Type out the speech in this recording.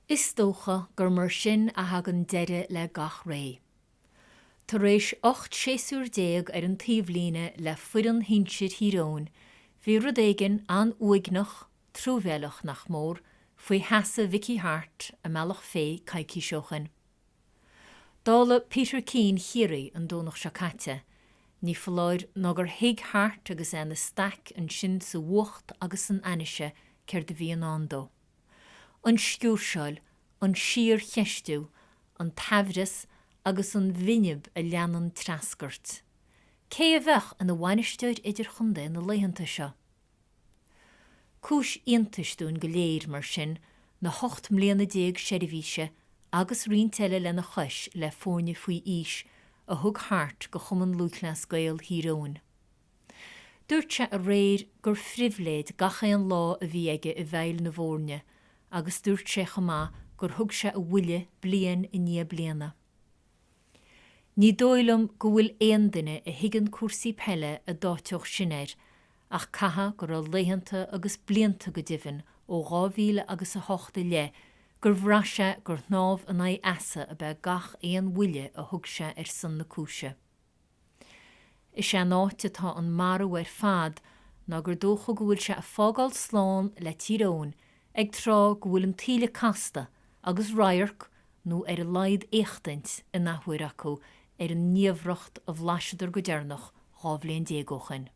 Is dócha gur mar sin a hagan deire le gach ré. Tar éis 8:10 ar an taobhlíne le fuireann hinseir hírón, bhí rud éigin an uignach trúbhealach nach mór faoi heasa Mickey Harte a meallach fé caiicí seochan. Dála Peter Keane chiaí an dónach se caite, ní foláir ná gur hiig Harte agus na stac an sin sa bhuacht agus an aise ceir de bhí an andó. An sciúrseáil, an siar cheistú, an tafras agus an bhinneab a leanan trascart. Cé a bheith an bhainisteid idir chunda na leihananta seo. Cúis iontaistún go léir mar sin na 8 mbliana seirbhíse agus rionteile le na chuis le fórne faoi ís a thug Harte go chuman lúthlas gael hírón. Dúirt se a réir gur fribhléid gacha an lá a bhí aige I bheil na bhórne, agus dúirt sé chomá gur thug se a bhuille blian I ní bliana. Ní dóilm go bhfuil éon duine a higann cuasaí pelle a dáteoch sinnéir, ach catha gur a leihananta agus blianta go divan ó 2008 le, gur bhraise gur námh an é asa a bheith gach éon bhuille a thug se san na cúise. Is sé náte tá an marú ar fad ná gur dócha go bhfuil se a fágáil sláán le tírón ag trá go bhfuil an tíle casta agus rairc nó ar a laid éachtaint in nachhuiir acu ar an níomhreacht a bhlaisidir go dearnach 10 dégóchan.